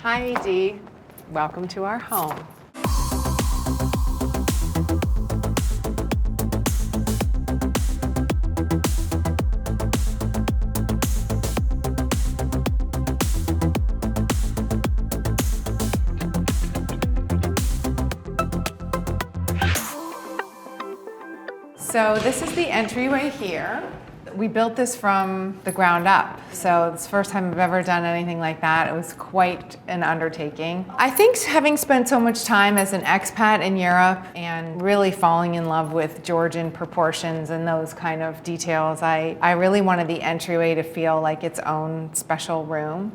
Hi, Dee. Welcome to our home. So this is the entryway here. We built this from the ground up. So it's the first time I've ever done anything like that. It was quite an undertaking. I think having spent so much time as an expat in Europe and really falling in love with Georgian proportions and those kind of details, I really wanted the entryway to feel like its own special room.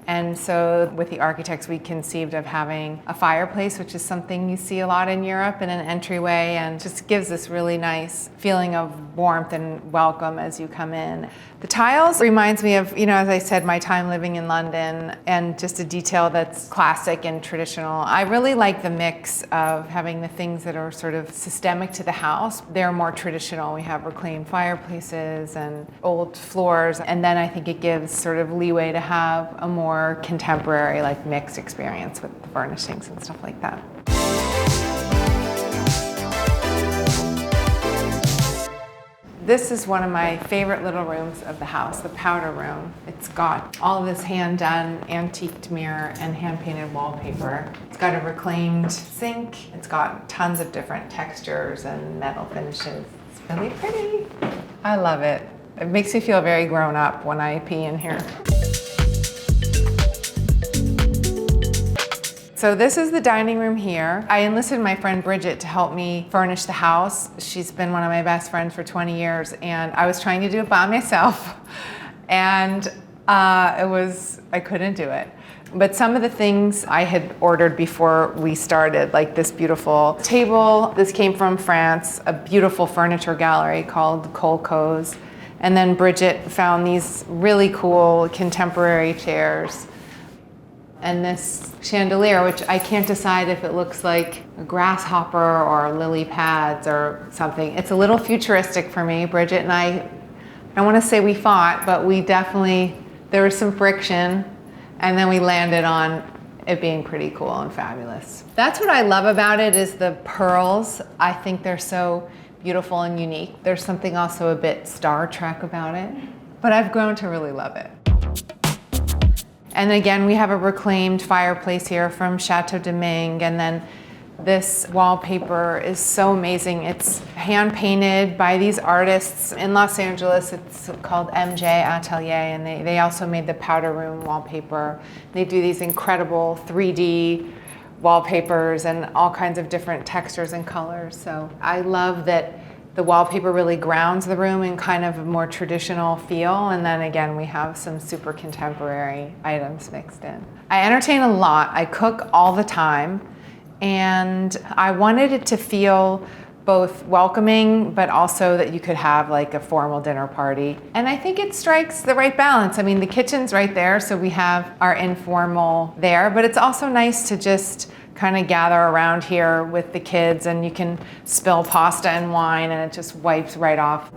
And so with the architects, we conceived of having a fireplace, which is something you see a lot in Europe, in an entryway, and just gives this really nice feeling of warmth and welcome as you come in. The tiles reminds me of, as I said, my time living in London, and just a detail that's classic and traditional. I really like the mix of having the things that are sort of systemic to the house. They're more traditional. We have reclaimed fireplaces and old floors, and then I think it gives sort of leeway to have a more contemporary, like mixed experience with the furnishings and stuff like that. This is one of my favorite little rooms of the house, the powder room. It's got all of this hand-done antiqued mirror and hand-painted wallpaper. It's got a reclaimed sink. It's got tons of different textures and metal finishes. It's really pretty. I love it. It makes me feel very grown up when I pee in here. So this is the dining room here. I enlisted my friend Bridget to help me furnish the house. She's been one of my best friends for 20 years, and I was trying to do it by myself, and I couldn't do it. But some of the things I had ordered before we started, like this beautiful table. This came from France, a beautiful furniture gallery called Colco's. And then Bridget found these really cool contemporary chairs. And this chandelier, which I can't decide if it looks like a grasshopper or lily pads or something. It's a little futuristic for me. Bridget and I don't want to say we fought, but there was some friction, and then we landed on it being pretty cool and fabulous. That's what I love about it, is the pearls. I think they're so beautiful and unique. There's something also a bit Star Trek about it, but I've grown to really love it. And again, we have a reclaimed fireplace here from Chateau de Ming, and then this wallpaper is so amazing. It's hand painted by these artists in Los Angeles. It's called MJ Atelier, and they also made the powder room wallpaper. They do these incredible 3D wallpapers and all kinds of different textures and colors. So I love that the wallpaper really grounds the room in kind of a more traditional feel, and then again we have some super contemporary items mixed in. I entertain a lot, I cook all the time, and I wanted it to feel both welcoming, but also that you could have like a formal dinner party. And I think it strikes the right balance. I mean, the kitchen's right there, so we have our informal there, but it's also nice to just kind of gather around here with the kids, and you can spill pasta and wine and it just wipes right off.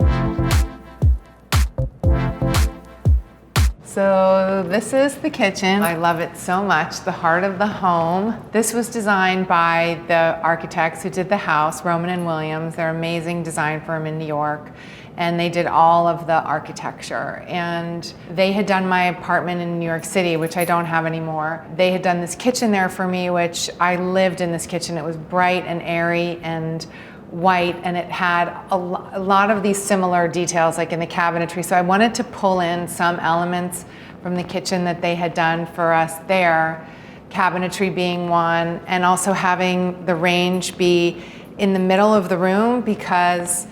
So this is the kitchen. I love it so much, the heart of the home. This was designed by the architects who did the house, Roman and Williams. They're an amazing design firm in New York, and they did all of the architecture. And they had done my apartment in New York City, which I don't have anymore. They had done this kitchen there for me, which I lived in this kitchen. It was bright and airy and white, and it had a lot of these similar details like in the cabinetry. So I wanted to pull in some elements from the kitchen that they had done for us there, cabinetry being one, and also having the range be in the middle of the room, because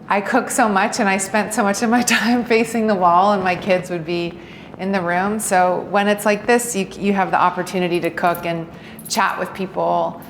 I cook so much and I spent so much of my time facing the wall, and my kids would be in the room. So when it's like this, you have the opportunity to cook and chat with people.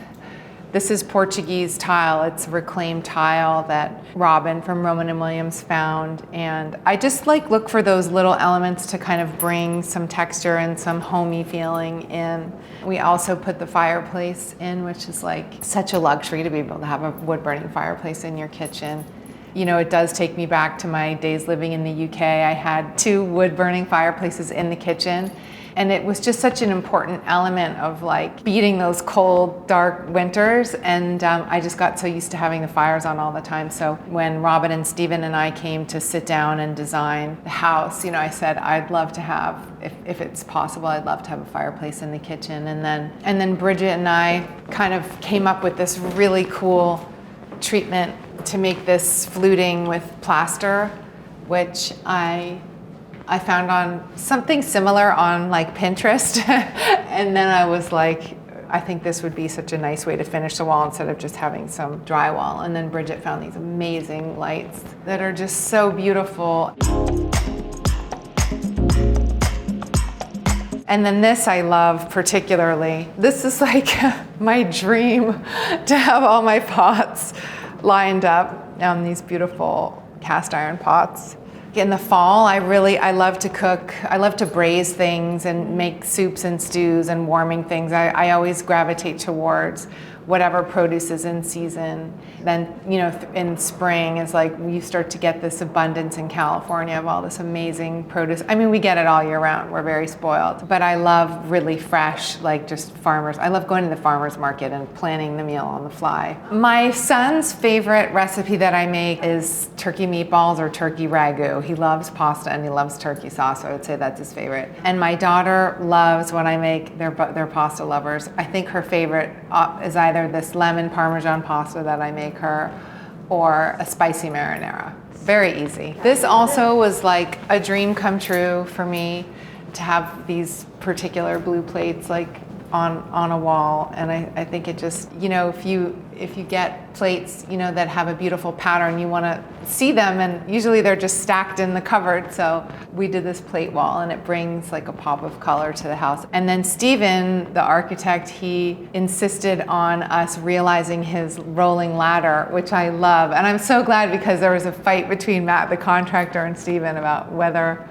This is Portuguese tile. It's reclaimed tile that Robin from Roman and Williams found. And I just look for those little elements to kind of bring some texture and some homey feeling in. We also put the fireplace in, which is like such a luxury to be able to have a wood-burning fireplace in your kitchen. You know, it does take me back to my days living in the UK. I had 2 wood-burning fireplaces in the kitchen. And it was just such an important element of like beating those cold, dark winters. And I just got so used to having the fires on all the time. So when Robin and Stephen and I came to sit down and design the house, I said, I'd love to have, if it's possible, I'd love to have a fireplace in the kitchen. And then Bridget and I kind of came up with this really cool treatment to make this fluting with plaster, which I found on something similar on like Pinterest. And then I was like, I think this would be such a nice way to finish the wall instead of just having some drywall. And then Bridget found these amazing lights that are just so beautiful. And then this I love particularly. This is like my dream, to have all my pots lined up on these beautiful cast iron pots. In the fall, I love to cook. I love to braise things and make soups and stews and warming things. I always gravitate towards whatever produce is in season. Then, in spring is like you start to get this abundance in California of all this amazing produce. I mean, we get it all year round. We're very spoiled. But I love really fresh, like just farmers. I love going to the farmer's market and planning the meal on the fly. My son's favorite recipe that I make is turkey meatballs or turkey ragu. He loves pasta and he loves turkey sauce, so I would say that's his favorite. And my daughter loves when I make, they're pasta lovers. I think her favorite is either this lemon Parmesan pasta that I make her or a spicy marinara. Very easy. This also was like a dream come true for me, to have these particular blue plates like on a wall. And I think it just, if you get plates, that have a beautiful pattern, you want to see them, and usually they're just stacked in the cupboard. So we did this plate wall, and it brings like a pop of color to the house. And then Stephen, the architect, he insisted on us realizing his rolling ladder, which I love. And I'm so glad, because there was a fight between Matt, the contractor, and Stephen about whether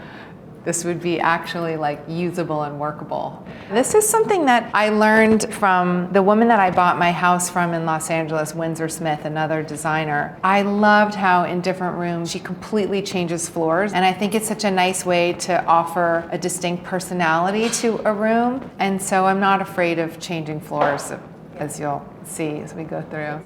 this would be actually like usable and workable. This is something that I learned from the woman that I bought my house from in Los Angeles, Windsor Smith, another designer. I loved how in different rooms she completely changes floors, and I think it's such a nice way to offer a distinct personality to a room. And so I'm not afraid of changing floors, as you'll see as we go through.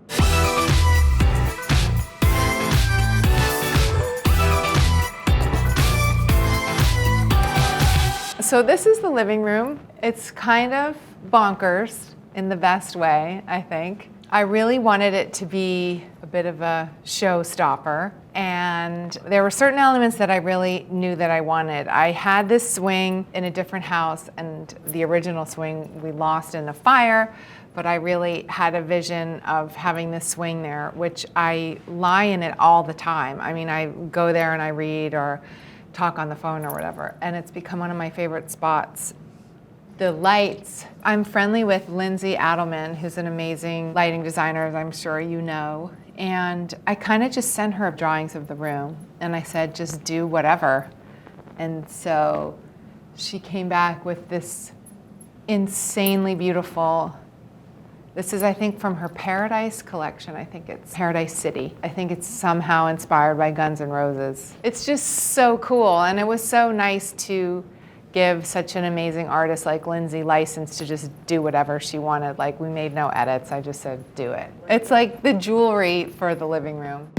So this is the living room. It's kind of bonkers in the best way, I think. I really wanted it to be a bit of a showstopper, and there were certain elements that I really knew that I wanted. I had this swing in a different house, and the original swing we lost in a fire, but I really had a vision of having this swing there, which I lie in it all the time. I mean, I go there and I read or talk on the phone or whatever, and it's become one of my favorite spots. The lights, I'm friendly with Lindsay Adelman, who's an amazing lighting designer, as I'm sure you know, and I kind of just sent her drawings of the room, and I said, just do whatever. And so she came back with this insanely beautiful, this is, I think, from her Paradise collection. I think it's Paradise City. I think it's somehow inspired by Guns N' Roses. It's just so cool, and it was so nice to give such an amazing artist like Lindsay license to just do whatever she wanted. Like, we made no edits, I just said, do it. It's like the jewelry for the living room.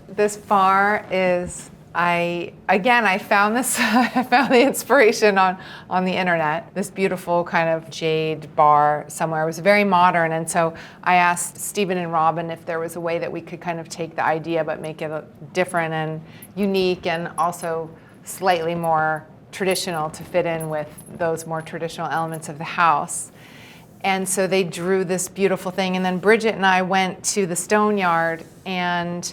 This bar is, I found this, I found the inspiration on the internet. This beautiful kind of jade bar somewhere. It was very modern, and so I asked Stephen and Robin if there was a way that we could kind of take the idea but make it different and unique, and also slightly more traditional to fit in with those more traditional elements of the house. And so they drew this beautiful thing, and then Bridget and I went to the stone yard, and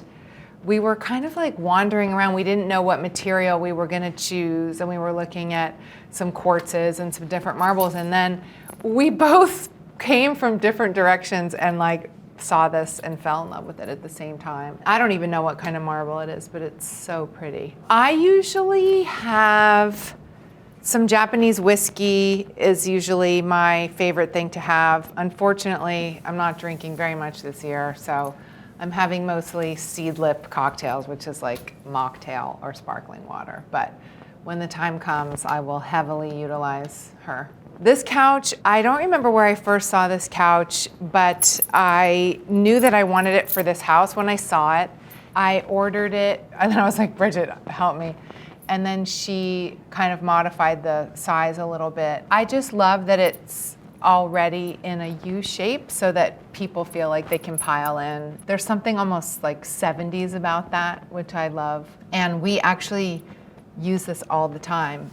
we were kind of like wandering around. We didn't know what material we were gonna choose, and we were looking at some quartzes and some different marbles, and then we both came from different directions and like saw this and fell in love with it at the same time. I don't even know what kind of marble it is, but it's so pretty. I usually have some Japanese whiskey is usually my favorite thing to have. Unfortunately, I'm not drinking very much this year, so I'm having mostly seed lip cocktails, which is like mocktail or sparkling water. But when the time comes, I will heavily utilize her. This couch, I don't remember where I first saw this couch, but I knew that I wanted it for this house when I saw it. I ordered it, and then I was like, Bridget, help me. And then she kind of modified the size a little bit. I just love that it's already in a U shape so that people feel like they can pile in. There's something almost like 70s about that, which I love. And we actually use this all the time.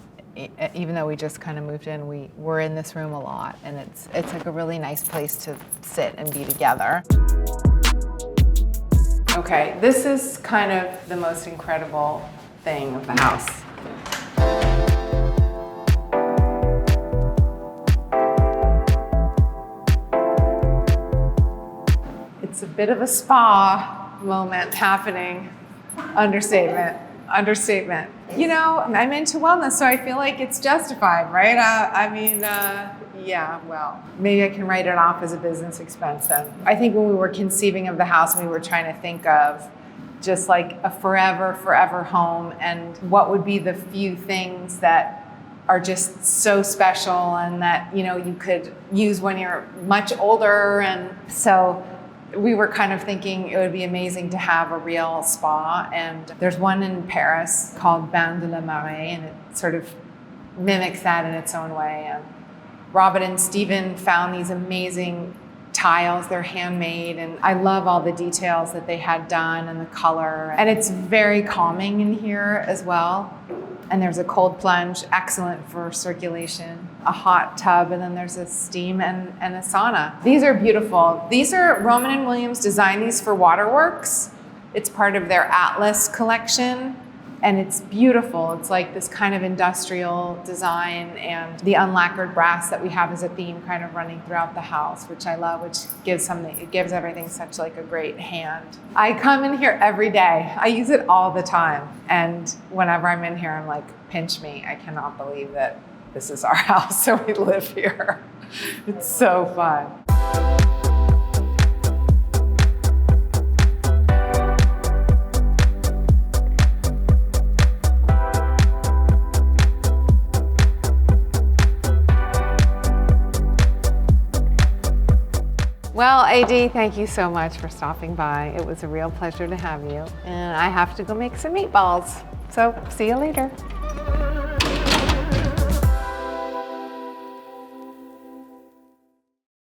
Even though we just kind of moved in, we're in this room a lot, and it's like a really nice place to sit and be together. Okay, this is kind of the most incredible thing of the house. It's a bit of a spa moment happening. Understatement. You know, I'm into wellness, so I feel like it's justified, right? Yeah, well, maybe I can write it off as a business expense then. I think when we were conceiving of the house, we were trying to think of just like a forever home, and what would be the few things that are just so special and that, you know, you could use when you're much older. And so we were kind of thinking it would be amazing to have a real spa, and there's one in Paris called Bain de la Marée, and it sort of mimics that in its own way. And Robin and Steven found these amazing tiles. They're handmade, and I love all the details that they had done and the color. And it's very calming in here as well. And there's a cold plunge, excellent for circulation, a hot tub, and then there's a steam and a sauna. These are beautiful. These are Roman & Williams designed these for Waterworks. It's part of their Atlas collection, and it's beautiful. It's like this kind of industrial design, and the unlacquered brass that we have as a theme kind of running throughout the house, which I love, which gives everything such like a great hand. I come in here every day. I use it all the time. And whenever I'm in here, I'm like, pinch me. I cannot believe that this is our house, so we live here. It's so fun. Well, AD, thank you so much for stopping by. It was a real pleasure to have you. And I have to go make some meatballs. So see you later.